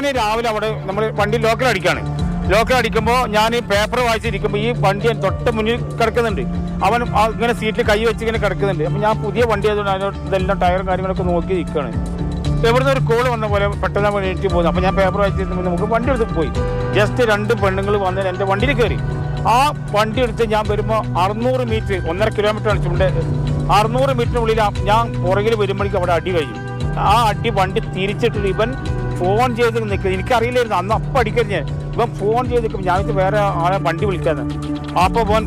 ഞാൻ രാവിലെ അവിടെ നമ്മൾ വണ്ടി ലോക്കൽ അടിക്കുമ്പോൾ ഞാൻ പേപ്പർ വായിച്ചിരിക്കുമ്പോൾ ഈ വണ്ടി തൊട്ട് മുന്നിൽ കിടക്കുന്നുണ്ട്. അവൻ ഇങ്ങനെ സീറ്റിൽ കൈ വെച്ച് ഇങ്ങനെ കിടക്കുന്നുണ്ട്. അപ്പം ഞാൻ പുതിയ വണ്ടി ആയതുകൊണ്ട് അതിനോട് ഇതെല്ലാം ടയറും കാര്യങ്ങളൊക്കെ നോക്കി നിൽക്കുകയാണ്. എവിടുന്ന് ഒരു കോള് വന്ന പോലെ പെട്ടെന്ന് എണീറ്റ് പോകുന്നു. അപ്പം ഞാൻ പേപ്പർ വായിച്ചിരുന്നു. നമുക്ക് വണ്ടി എടുത്ത് പോയി. ജസ്റ്റ് 2 പെണ്ണുങ്ങൾ വന്ന് എൻ്റെ വണ്ടിയിൽ കയറി. ആ വണ്ടി എടുത്ത് ഞാൻ വരുമ്പോൾ 600 മീറ്റർ 1.5 കിലോമീറ്റർ അടിച്ചുകൊണ്ട് 600 മീറ്ററിനുള്ളിൽ ഞാൻ പുറകിൽ വരുമ്പോഴേക്കും അവിടെ അടി കഴിഞ്ഞു. ആ അടി വണ്ടി തിരിച്ചിട്ട് ഇവൻ ഫോൺ ചെയ്ത് നിൽക്കുന്നത് എനിക്കറിയില്ലായിരുന്നു. അന്ന് അപ്പം അടിക്കരുത് ഞാൻ. ഇവൻ ഫോൺ ചെയ്ത് നിൽക്കും. ഞാൻ വേറെ ആളെ വണ്ടി വിളിക്കാതെ. അപ്പോൾ ഇവൻ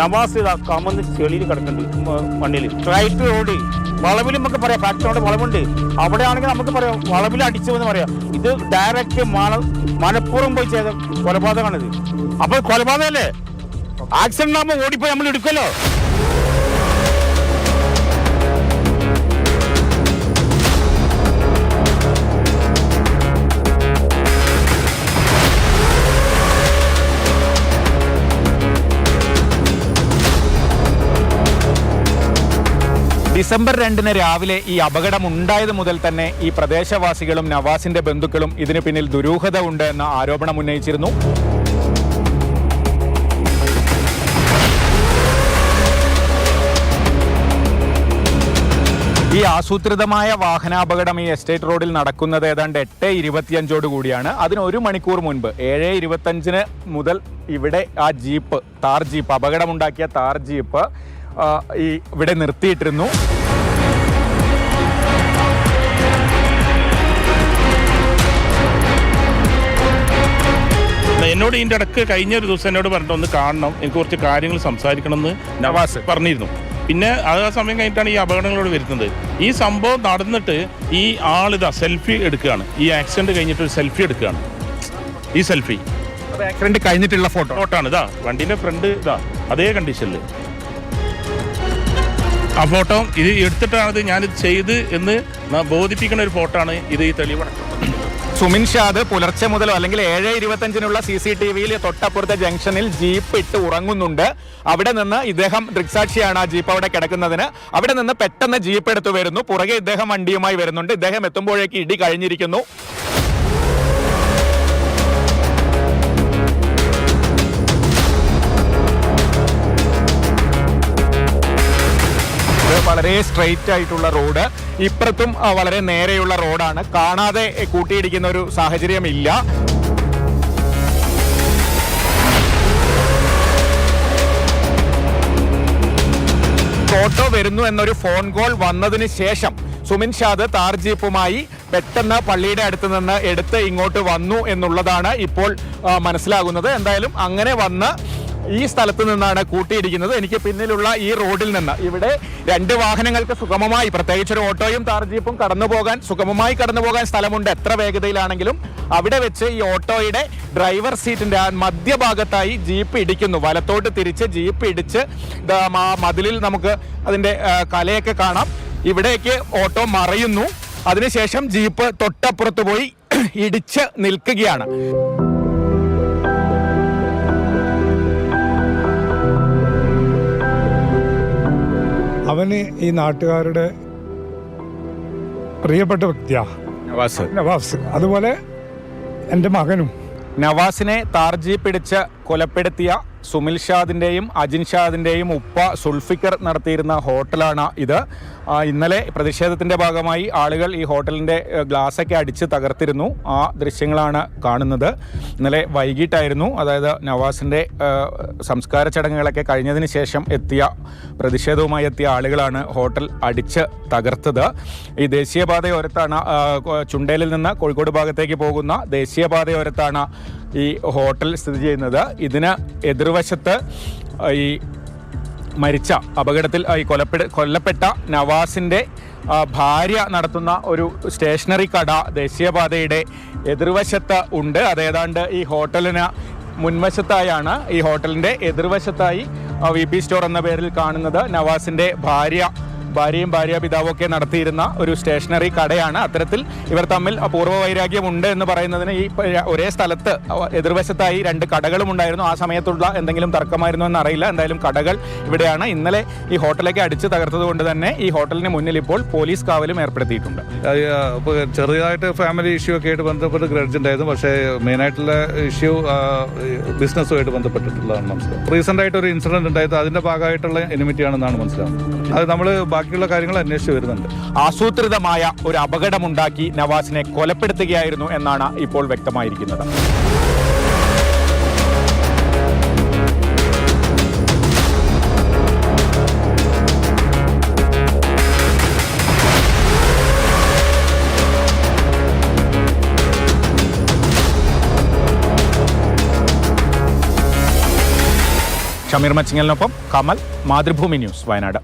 നവാസ് കമന്ന് ചെളിയിൽ കിടക്കുന്നുണ്ട് വണ്ടിയിൽ. സ്ട്രൈറ്റ് റോഡ് വളവിൽ നമുക്ക് പറയാം, ഫാക്ടറിയോട് വളവുണ്ട്. അവിടെ ആണെങ്കിൽ നമുക്ക് പറയാം വളവിൽ അടിച്ചു എന്ന് പറയാം. ഇത് ഡയറക്റ്റ് മനഃപൂർവ്വം പോയി ചെയ്ത കൊലപാതകമാണിത്. അപ്പോൾ കൊലപാതകമല്ലേ? ആക്സിഡന്റ് ആകുമ്പോൾ ഓടിപ്പോയി നമ്മൾ എടുക്കുമല്ലോ. ഡിസംബർ 2 രാവിലെ ഈ അപകടമുണ്ടായത് മുതൽ തന്നെ ഈ പ്രദേശവാസികളും നവാസിന്റെ ബന്ധുക്കളും ഇതിന് പിന്നിൽ ദുരൂഹത ഉണ്ട് എന്ന ആരോപണം ഉന്നയിച്ചിരുന്നു. ഈ ആസൂത്രിതമായ വാഹനാപകടം ഈ എസ്റ്റേറ്റ് റോഡിൽ നടക്കുന്നത് ഏതാണ്ട് 8:25 കൂടിയാണ്. അതിന് 1 മണിക്കൂർ മുൻപ് 7:25 മുതൽ ഇവിടെ ആ ജീപ്പ്, താർ ജീപ്പ്, അപകടമുണ്ടാക്കിയ താർ ജീപ്പ് ഇവിടെ നിർത്തിയിട്ടിരുന്നു. എന്നോട് ഇതിൻ്റെ ഇടയ്ക്ക് കഴിഞ്ഞൊരു ദിവസം എന്നോട് പറഞ്ഞിട്ട് ഒന്ന് കാണണം, എനിക്ക് കുറച്ച് കാര്യങ്ങൾ സംസാരിക്കണം എന്ന് നവാസ് പറഞ്ഞിരുന്നു. പിന്നെ ആ സമയം കഴിഞ്ഞിട്ടാണ് ഈ അപകടങ്ങളോട് വരുന്നത്. ഈ സംഭവം നടന്നിട്ട് ഈ ആളിതാ സെൽഫി എടുക്കുകയാണ്. ഈ ആക്സിഡന്റ് കഴിഞ്ഞിട്ട് ഒരു സെൽഫി എടുക്കുകയാണ്. ഈ സെൽഫി ആക്സിഡന്റ് കഴിഞ്ഞിട്ടുള്ള ഫോട്ടോ ആണ്. ഇതാ വണ്ടീൻ്റെ ഫ്രണ്ട് ഇതാ അതേ കണ്ടീഷനിൽ ആ ഫോട്ടോ ഇത് എടുത്തിട്ടാണ് ഞാനിത് ചെയ്ത് എന്ന് ബോധിപ്പിക്കുന്ന ഒരു ഫോട്ടോ ആണ് ഇത്. ഈ തെളിവാണ്. സുമിൻ ഷാദ് പുലർച്ചെ മുതലോ അല്ലെങ്കിൽ 7:25 CCTVയിൽ തൊട്ടപ്പുറത്തെ ജംഗ്ഷനിൽ ജീപ്പ് ഇട്ട് ഉറങ്ങുന്നുണ്ട്. അവിടെ നിന്ന് ഇദ്ദേഹം ദൃക്സാക്ഷിയാണ് ആ ജീപ്പ് അവിടെ കിടക്കുന്നതിന്. അവിടെ നിന്ന് പെട്ടെന്ന് ജീപ്പ് എടുത്തു വരുന്നു. പുറകെ ഇദ്ദേഹം വണ്ടിയുമായി വരുന്നുണ്ട്. ഇദ്ദേഹം എത്തുമ്പോഴേക്ക് ഇടി കഴിഞ്ഞിരിക്കുന്നു. വളരെ സ്ട്രെയിറ്റ് ആയിട്ടുള്ള റോഡ്, ഇപ്പുറത്തും വളരെ നേരെയുള്ള റോഡാണ്. കാണാതെ കൂട്ടിയിടിക്കുന്ന ഒരു സാഹചര്യമില്ല. ഓട്ടോ വരുന്നു എന്നൊരു ഫോൺ കോൾ വന്നതിന് ശേഷം സുമിൻ ഷാദ് താർ ജീപ്പുമായി പെട്ടെന്ന് പള്ളിയുടെ അടുത്ത് നിന്ന് എടുത്ത് ഇങ്ങോട്ട് വന്നു എന്നുള്ളതാണ് ഇപ്പോൾ മനസ്സിലാകുന്നത്. എന്തായാലും അങ്ങനെ വന്ന് ഈ സ്ഥലത്ത് നിന്നാണ് കൂട്ടിയിടിക്കുന്നത്. എനിക്ക് പിന്നിലുള്ള ഈ റോഡിൽ നിന്ന് ഇവിടെ 2 വാഹനങ്ങൾക്ക് സുഗമമായി, പ്രത്യേകിച്ച് ഒരു ഓട്ടോയും താർ ജീപ്പും സുഗമമായി കടന്നു പോകാൻ സ്ഥലമുണ്ട്. എത്ര വേഗതയിലാണെങ്കിലും അവിടെ വെച്ച് ഈ ഓട്ടോയുടെ ഡ്രൈവർ സീറ്റിന്റെ മധ്യഭാഗത്തായി ജീപ്പ് ഇടിക്കുന്നു. വലത്തോട്ട് തിരിച്ച് ജീപ്പ് ഇടിച്ച് മതിലിൽ നമുക്ക് അതിന്റെ കലയൊക്കെ കാണാം. ഇവിടേക്ക് ഓട്ടോ മറയുന്നു. അതിനുശേഷം ജീപ്പ് തൊട്ടപ്പുറത്ത് പോയി ഇടിച്ച് നിൽക്കുകയാണ്. അവന് ഈ നാട്ടുകാരുടെ പ്രിയപ്പെട്ട വ്യക്തിയാ നവാസ്. അതുപോലെ എൻ്റെ മകനും. നവാസിനെ താർ ജീപ്പ് ഇടിച്ച് കൊലപ്പെടുത്തിയ സുമിൽ ഷാദിൻ്റെയും അജിൻ ഷാദിൻ്റെയും ഉപ്പ സുൽഫിക്കർ നടത്തിയിരുന്ന ഹോട്ടലാണ് ഇത്. ഇന്നലെ പ്രതിഷേധത്തിൻ്റെ ഭാഗമായി ആളുകൾ ഈ ഹോട്ടലിൻ്റെ ഗ്ലാസ്സൊക്കെ അടിച്ച് തകർത്തിരുന്നു. ആ ദൃശ്യങ്ങളാണ് കാണുന്നത്. ഇന്നലെ വൈകിട്ടായിരുന്നു, അതായത് നവാസിൻ്റെ സംസ്കാര ചടങ്ങുകളൊക്കെ കഴിഞ്ഞതിന് ശേഷം പ്രതിഷേധവുമായി എത്തിയ ആളുകളാണ് ഹോട്ടൽ അടിച്ച് തകർത്തത്. ഈ ദേശീയപാതയോരത്താണ്, ചുണ്ടേലിൽ നിന്ന് കോഴിക്കോട് ഭാഗത്തേക്ക് പോകുന്ന ദേശീയപാതയോരത്താണ് ഈ ഹോട്ടൽ സ്ഥിതി ചെയ്യുന്നത്. ഇതിന് എതിർവശത്ത് ഈ മരിച്ച അപകടത്തിൽ ഈ കൊല്ലപ്പെട്ട നവാസിൻ്റെ ഭാര്യ നടത്തുന്ന ഒരു സ്റ്റേഷനറി കട ദേശീയപാതയുടെ എതിർവശത്ത് ഉണ്ട്. അതേതാണ്ട് ഈ ഹോട്ടലിന് മുൻവശത്തായാണ്, ഈ ഹോട്ടലിൻ്റെ എതിർവശത്തായി VP സ്റ്റോർ എന്ന പേരിൽ കാണുന്നത് നവാസിൻ്റെ ഭാര്യ ഭാര്യയും ഭാര്യാപിതാവും ഒക്കെ നടത്തിയിരുന്ന ഒരു സ്റ്റേഷനറി കടയാണ്. അത്തരത്തിൽ ഇവർ തമ്മിൽ പൂർവ്വവൈരാഗ്യമുണ്ട് എന്ന് പറയുന്നതിന് ഈ ഒരേ സ്ഥലത്ത് എതിർവശത്തായി 2 കടകളും ഉണ്ടായിരുന്നു. ആ സമയത്തുള്ള എന്തെങ്കിലും തർക്കമായിരുന്നു എന്നറിയില്ല. എന്തായാലും കടകൾ ഇവിടെയാണ്. ഇന്നലെ ഈ ഹോട്ടലേക്ക് അടിച്ച് തകർത്തത് കൊണ്ട് തന്നെ ഈ ഹോട്ടലിന് മുന്നിൽ ഇപ്പോൾ പോലീസ് കാവലും ഏർപ്പെടുത്തിയിട്ടുണ്ട്. ചെറിയതായിട്ട് ഫാമിലി ഇഷ്യൂ ഒക്കെ ആയിട്ട് ബന്ധപ്പെട്ട് ഗ്രഡ്ജ് ഉണ്ടായിരുന്നു. പക്ഷേ മെയിനായിട്ടുള്ള ഇഷ്യൂ ബിസിനസ്സുമായിട്ട് ബന്ധപ്പെട്ടിട്ടുള്ളതാണ് മനസ്സിലാവും. റീസെൻ്റ് ആയിട്ട് ഒരു ഇൻസിഡൻറ്റ് ഉണ്ടായത് അതിൻ്റെ ഭാഗമായിട്ടുള്ള എനിമിറ്റിയാണെന്നാണ് മനസ്സിലാവുന്നത്. അത് നമ്മൾ ബാക്കിയുള്ള കാര്യങ്ങൾ അന്വേഷിച്ച് വരുന്നുണ്ട്. ആസൂത്രിതമായ ഒരു അപകടമുണ്ടാക്കി നവാസിനെ കൊലപ്പെടുത്തുകയായിരുന്നു എന്നാണ് ഇപ്പോൾ വ്യക്തമായിരിക്കുന്നത്. ഷമീർ മച്ചിങ്ങലിനൊപ്പം കമൽ, മാതൃഭൂമി ന്യൂസ്, വയനാട്.